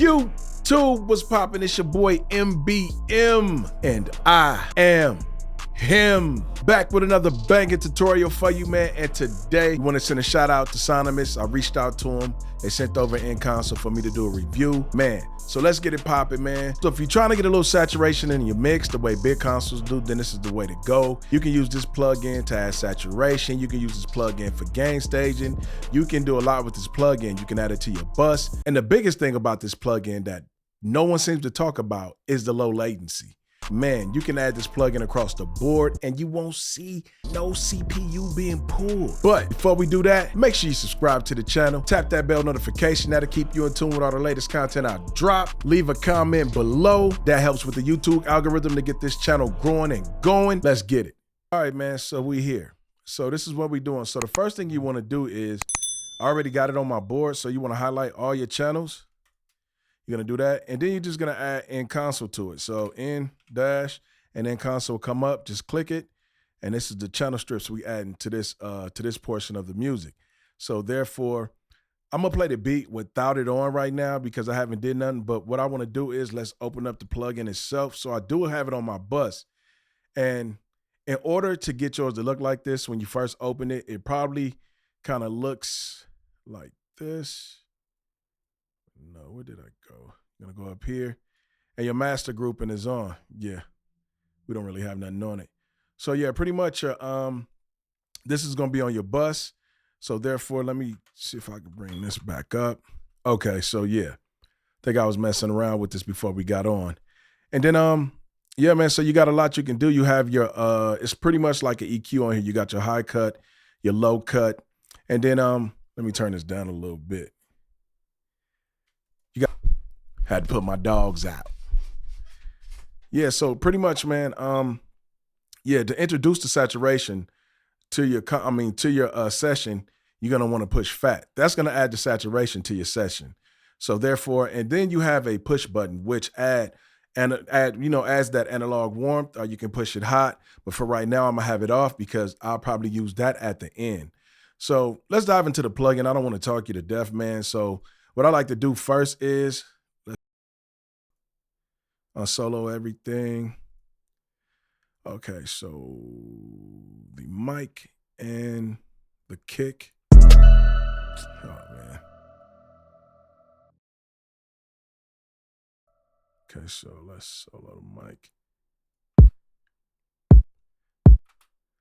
YouTube, what's poppin'? It's your boy MBM, and I am him. Back with another banging tutorial for you, man. And today, we want to send a shout out to Sonimus. I reached out to him. They sent over an in-console for me to do a review. Man, so let's get it popping, man. So if you're trying to get a little saturation in your mix, the way big consoles do, then this is the way to go. You can use this plugin to add saturation. You can use this plugin for gain staging. You can do a lot with this plugin. You can add it to your bus. And the biggest thing about this plugin that no one seems to talk about is the low latency. Man, you can add this plugin across the board and you won't see no CPU being pulled. But before we do that, make sure you subscribe to the channel, tap that bell notification. That'll keep you in tune with all the latest content I drop. Leave a comment below. That helps with the YouTube algorithm to get this channel growing and going. Let's get it. All right, man, so we here. So this is what we're doing. So the first thing you want to do is, I already got it on my board, so you want to highlight all your channels. You're gonna do that, and then you're just gonna add in console to it. So in dash and then console come up, just click it, and this is the channel strips we adding to this portion of the music. So therefore, I'm gonna play the beat without it on right now because I haven't did nothing. But what I want to do is let's open up the plugin itself. So I do have it on my bus, and in order to get yours to look like this, when you first open it, it probably kind of looks like this. No, where did I go? I'm gonna go up here, and your master grouping is on. Yeah, we don't really have nothing on it. So yeah, pretty much this is gonna be on your bus. So therefore, let me see if I can bring this back up. Okay, so yeah, I think I was messing around with this before we got on. And then yeah, man, so you got a lot you can do. You have your it's pretty much like an EQ on here. You got your high cut, your low cut, and then let me turn this down a little bit. Had to put my dogs out. Yeah, so pretty much, man, yeah, to introduce the saturation to your, session, you're gonna wanna push fat. That's gonna add the saturation to your session. So therefore, and then you have a push button, which adds that analog warmth, or you can push it hot. But for right now, I'm gonna have it off because I'll probably use that at the end. So let's dive into the plugin. I don't wanna talk you to death, man. So what I like to do first is, solo everything. Okay, so the mic and the kick. Oh man. Okay, so let's solo the mic.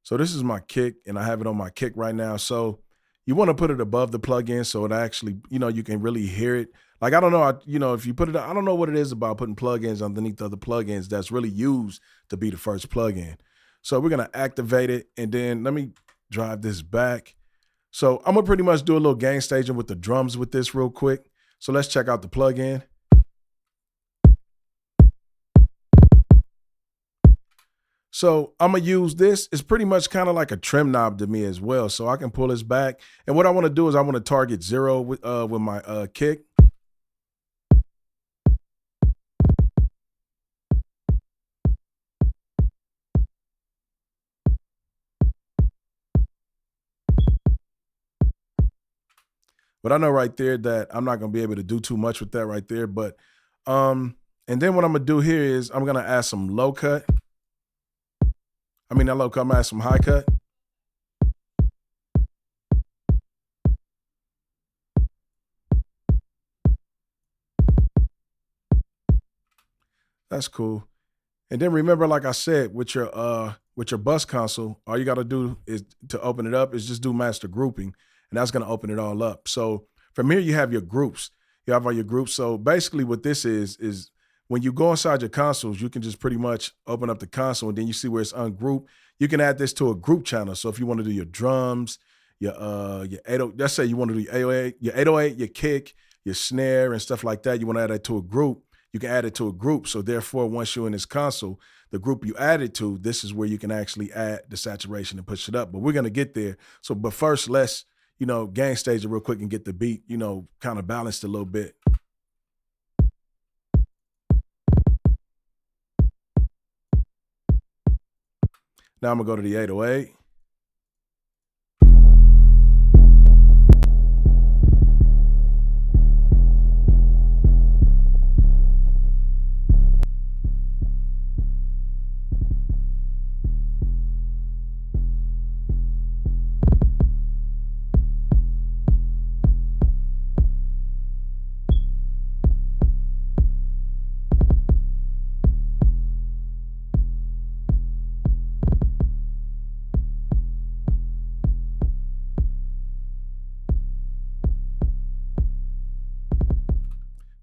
So this is my kick, and I have it on my kick right now. So you want to put it above the plugin so it actually, you can really hear it. Like, I don't know, if you put it, I don't know what it is about putting plugins underneath other plugins that's really used to be the first plugin. So we're going to activate it, and then let me drive this back. So I'm going to pretty much do a little gain staging with the drums with this real quick. So let's check out the plugin. So I'm gonna use this. It's pretty much kind of like a trim knob to me as well. So I can pull this back. And what I wanna do is I wanna target 0 with my kick. But I know right there that I'm not gonna be able to do too much with that right there. But, and then what I'm gonna do here is I'm gonna add some low cut. Not low cut, I'm gonna add some high cut. That's cool. And then remember, like I said, with your bus console, all you gotta do is to open it up is just do master grouping, and that's gonna open it all up. So from here you have your groups. You have all your groups. So basically what this is when you go inside your consoles, you can just pretty much open up the console, and then you see where it's ungrouped. You can add this to a group channel. So if you want to do your drums, your 808, let's say you want to do your 808, your kick, your snare and stuff like that, you want to add that to a group, you can add it to a group. So therefore, once you're in this console, the group you add it to, this is where you can actually add the saturation and push it up. But we're going to get there. So, but first, let's, gain stage it real quick and get the beat, kind of balanced a little bit. Now I'm gonna go to the 808.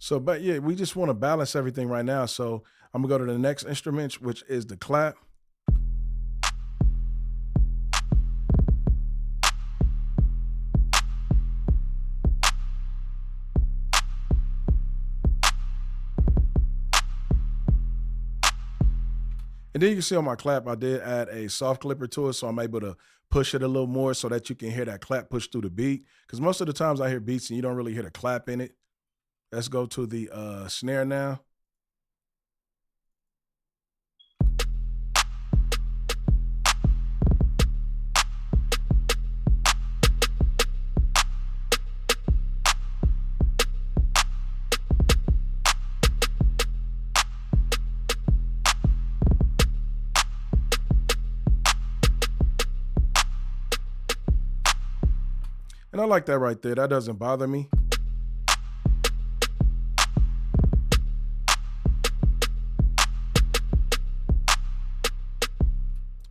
So, but yeah, we just want to balance everything right now. So I'm gonna go to the next instrument, which is the clap. And then you can see on my clap, I did add a soft clipper to it, so I'm able to push it a little more so that you can hear that clap push through the beat. Because most of the times I hear beats and you don't really hear the clap in it. Let's go to the snare now. And I like that right there. That doesn't bother me.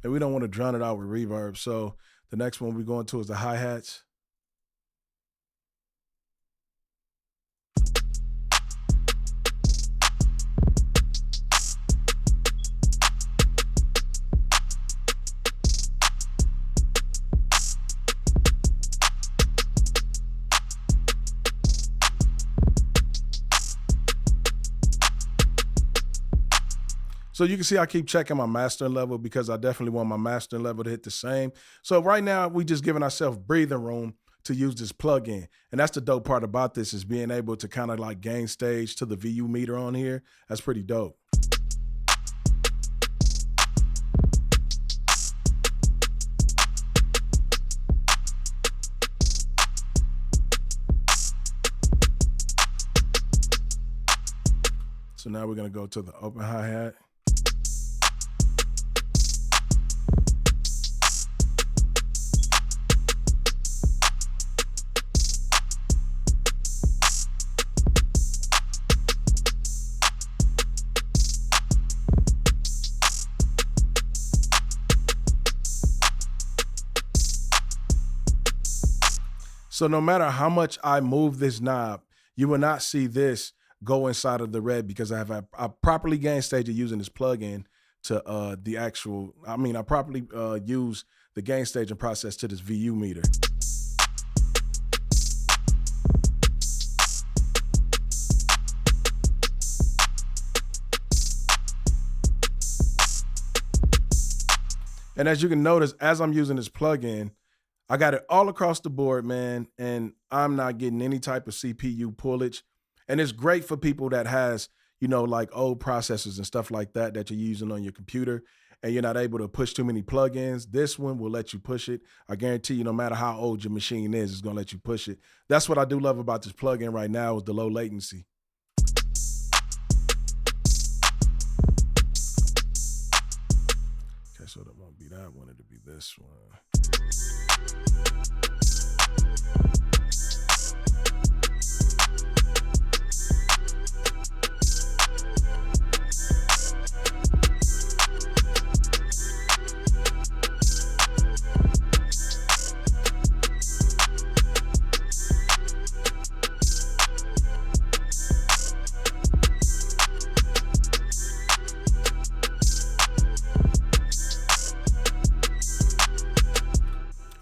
And we don't want to drown it out with reverb. So the next one we're going to is the hi-hats. So you can see I keep checking my mastering level because I definitely want my mastering level to hit the same. So right now we just giving ourselves breathing room to use this plugin. And that's the dope part about this, is being able to kind of like gain stage to the VU meter on here. That's pretty dope. So now we're gonna go to the open hi-hat. So no matter how much I move this knob, you will not see this go inside of the red because I properly gain stage using this plugin to I properly use the gain stage and process to this VU meter. And as you can notice, as I'm using this plugin, I got it all across the board, man, and I'm not getting any type of CPU pullage. And it's great for people that has, like old processors and stuff like that you're using on your computer and you're not able to push too many plugins. This one will let you push it. I guarantee you, no matter how old your machine is, it's gonna let you push it. That's what I do love about this plugin right now, is the low latency. Okay, so that won't be that one, it'll be this one.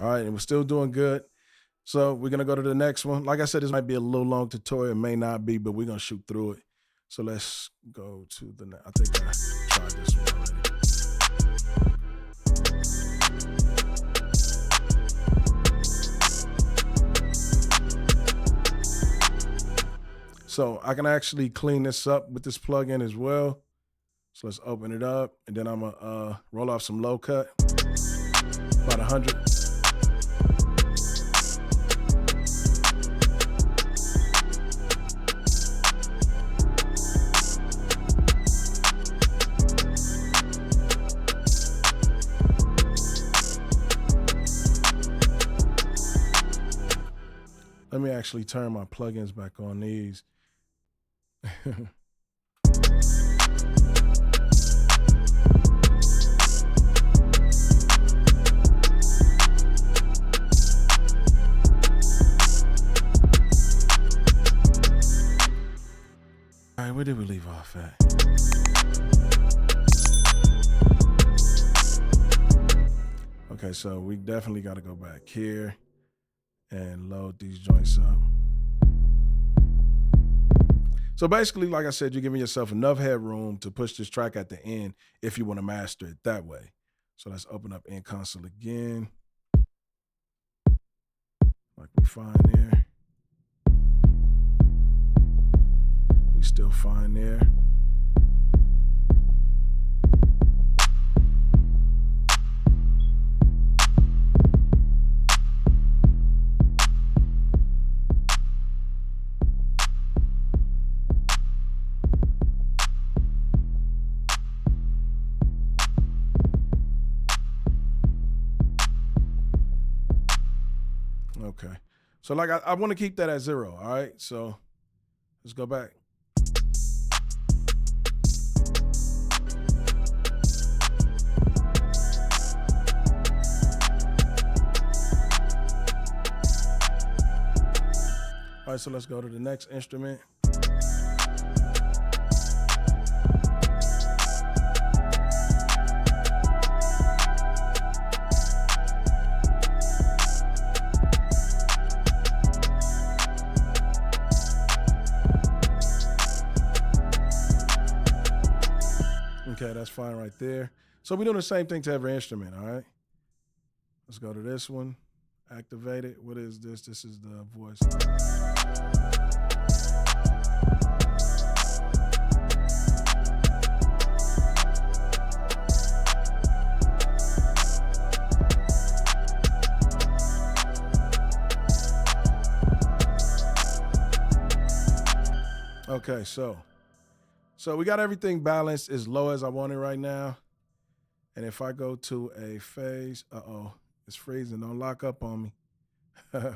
All right, and we're still doing good. So we're gonna go to the next one. Like I said, this might be a little long tutorial, may not be, but we're gonna shoot through it. So let's go to the next. I think I tried this one already. So I can actually clean this up with this plugin as well. So let's open it up, and then I'm gonna roll off some low cut, about 100. Let me actually turn my plugins back on these. All right, where did we leave off at? Okay, so we definitely got to go back here and load these joints up. So basically, like I said, you're giving yourself enough headroom to push this track at the end if you want to master it that way. So let's open up in console again. Like we find there. We still find there. Okay. So like I want to keep that at 0, all right? So let's go back. All right, so let's go to the next instrument. Okay, that's fine right there. So we're doing the same thing to every instrument, all right? Let's go to this one. Activate it. What is this? This is the voice. Okay, so we got everything balanced as low as I want it right now. And if I go to a phase, it's freezing. Don't lock up on me. If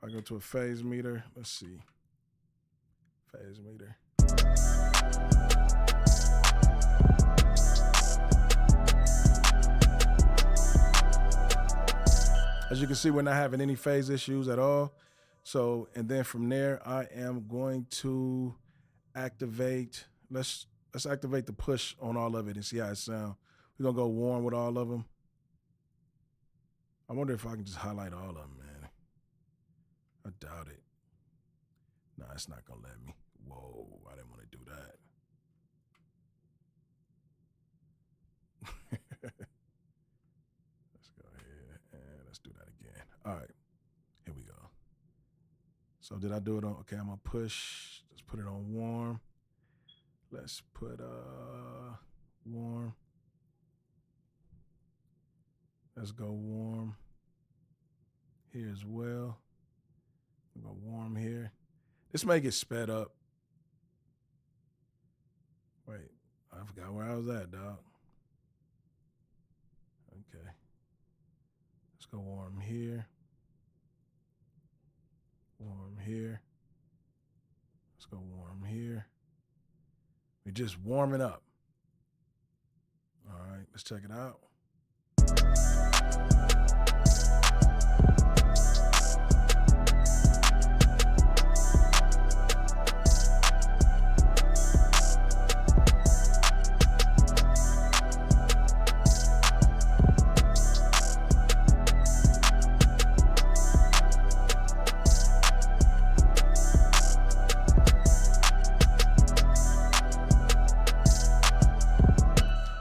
I go to a phase meter, let's see. Phase meter. As you can see, we're not having any phase issues at all. So, and then from there, I am going to activate. Let's activate the push on all of it and see how it sounds. We're gonna go warm with all of them. I wonder if I can just highlight all of them, man. I doubt it. Nah, it's not gonna let me. Whoa, I didn't want to do that. Let's go ahead and let's do that again. All right, here we go. So did I do it on, okay, I'm gonna push, let's put it on warm. Let's put warm. Let's go warm here as well. We'll go warm here. This may get sped up. Wait, I forgot where I was at, dog. Okay. Let's go warm here. Warm here. Let's go warm here. We're just warming up. All right, let's check it out.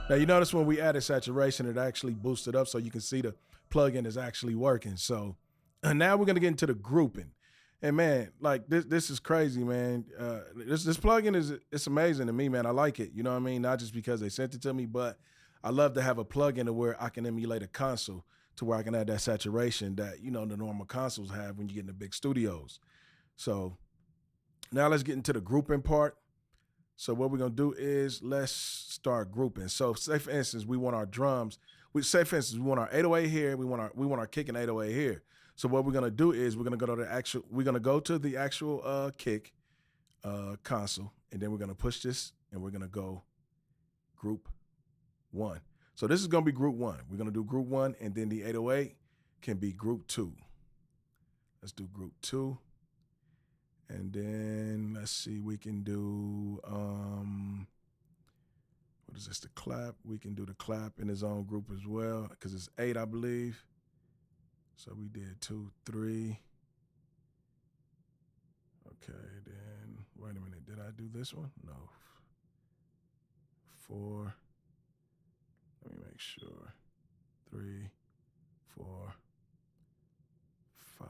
Now, you notice when we added saturation, it actually boosted up so you can see the plugin is actually working. So now we're going to get into the grouping. And, man, like this is crazy, man. This plugin it's amazing to me, man. I like it. You know what I mean? Not just because they sent it to me, but I love to have a plugin to where I can emulate a console to where I can add that saturation that, you know, the normal consoles have when you get in the big studios. So now let's get into the grouping part. So what we're gonna do is let's start grouping. So say for instance, we want our drums. We want our 808 here. We want our kick and 808 here. So what we're gonna do is we're gonna go to the actual kick console, and then we're gonna push this, and we're gonna go group 1. So this is gonna be group 1. We're gonna do group 1, and then the 808 can be group 2. Let's do group 2. And then let's see, we can do, what is this, the clap? We can do the clap in his own group as well, because it's 8, I believe. So we did 2, 3. Okay, then, wait a minute, did I do this one? No. 4, let me make sure. 3, 4, 5.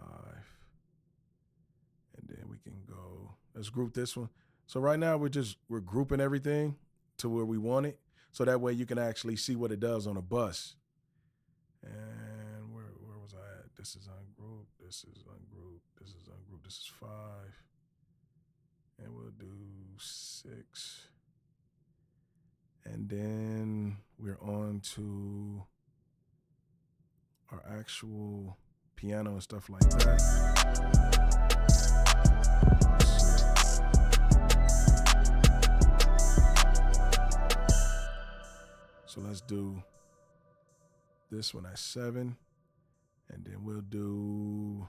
And then we can go, let's group this one. So right now we're grouping everything to where we want it. So that way you can actually see what it does on a bus. And where was I at? This is ungrouped, this is ungrouped, this is ungrouped, this is 5. And we'll do 6. And then we're on to our actual piano and stuff like that. So let's do this one at 7, and then we'll do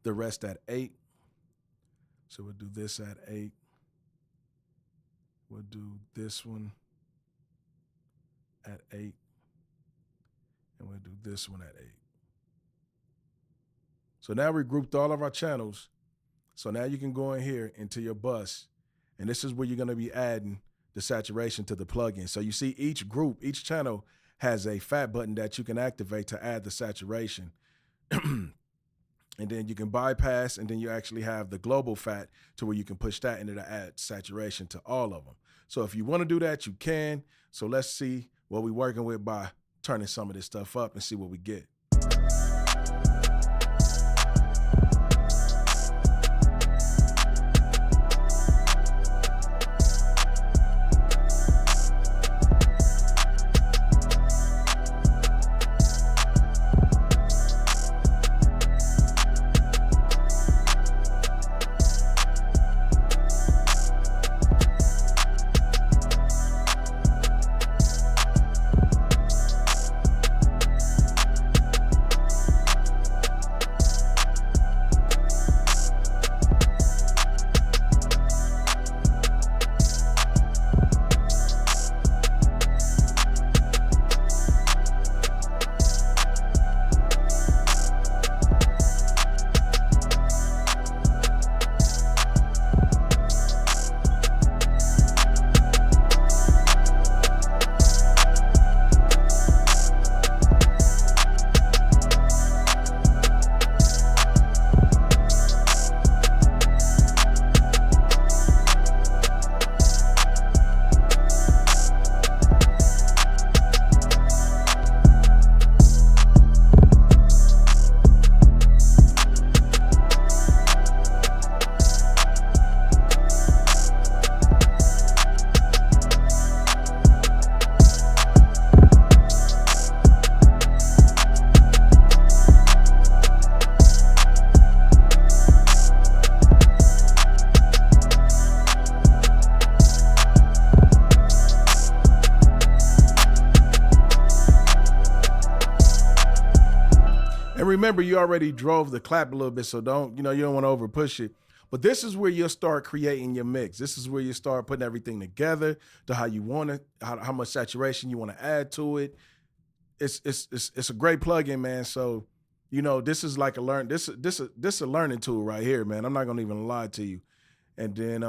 the rest at 8. So we'll do this at 8. We'll do this one at 8. And we'll do this one at 8. So now we grouped all of our channels. So now you can go in here into your bus, and this is where you're gonna be adding the saturation to the plugin. So you see each group, each channel has a fat button that you can activate to add the saturation. And then you can bypass, and then you actually have the global fat to where you can push that into the add saturation to all of them. So if you want to do that, you can. So let's see what we're working with by turning some of this stuff up and see what we get. And remember, you already drove the clap a little bit, so you don't want to over push it. But this is where you'll start creating your mix. This is where you start putting everything together to how you want it, how much saturation you want to add to it. It's a great plugin, man. So, this is like this a learning tool right here, man. I'm not gonna even lie to you. And then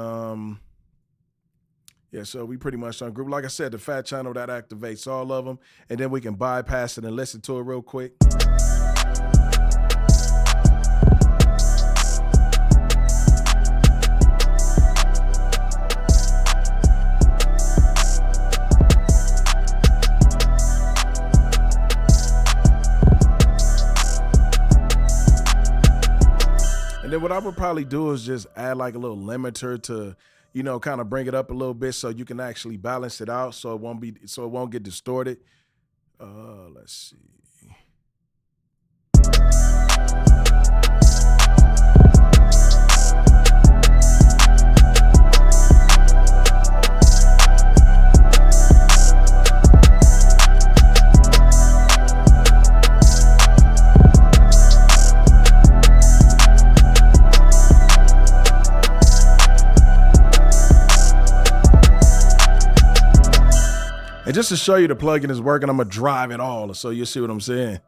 yeah, so we pretty much on group. Like I said, the fat channel that activates all of them, and then we can bypass it and listen to it real quick. And then what I would probably do is just add like a little limiter to, kind of bring it up a little bit so you can actually balance it out so it won't get distorted. Let's see. And just to show you the plugin is working, I'm gonna drive it all so you'll see what I'm saying.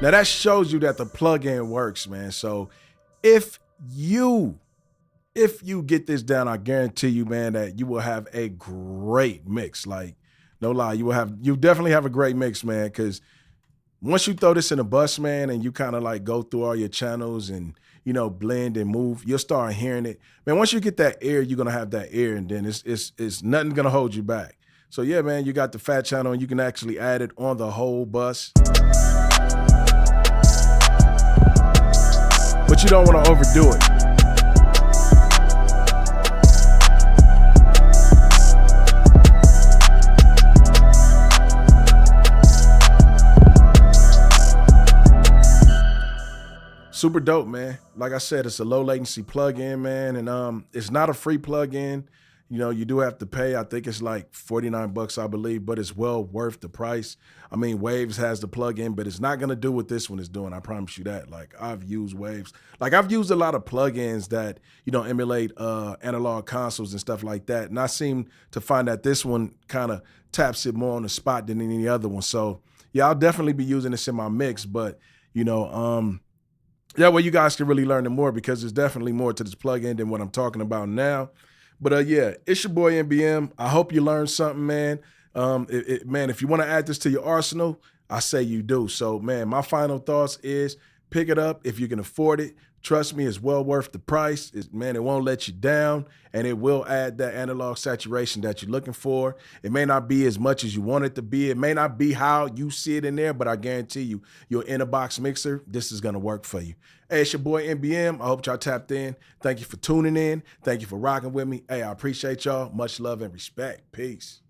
Now that shows you that the plugin works, man. So if you get this down, I guarantee you, man, that you will have a great mix. Like, no lie, you definitely have a great mix, man, because once you throw this in a bus, man, and you kind of like go through all your channels and, you know, blend and move, you'll start hearing it. Man, once you get that air, you're gonna have that air, and then it's nothing gonna hold you back. So yeah, man, you got the fat channel and you can actually add it on the whole bus. But you don't want to overdo it. Super dope, man. Like I said, it's a low latency plugin, man, and it's not a free plugin. You know, you do have to pay. I think it's like 49 bucks, I believe, but it's well worth the price. I mean, Waves has the plugin, but it's not gonna do what this one is doing. I promise you that. Like, I've used Waves. Like, I've used a lot of plugins that, you know, emulate analog consoles and stuff like that. And I seem to find that this one kind of taps it more on the spot than any other one. So yeah, I'll definitely be using this in my mix, but you know, that way you guys can really learn it more, because there's definitely more to this plugin than what I'm talking about now. But yeah, it's your boy MBM. I hope you learned something, man. Man, if you want to add this to your arsenal, I say you do. So, man, my final thoughts is pick it up if you can afford it. Trust me, it's well worth the price. Man, it won't let you down, and it will add that analog saturation that you're looking for. It may not be as much as you want it to be. It may not be how you see it in there, but I guarantee you, your in-a-box mixer, this is going to work for you. Hey, it's your boy MBM. I hope y'all tapped in. Thank you for tuning in. Thank you for rocking with me. Hey, I appreciate y'all. Much love and respect. Peace.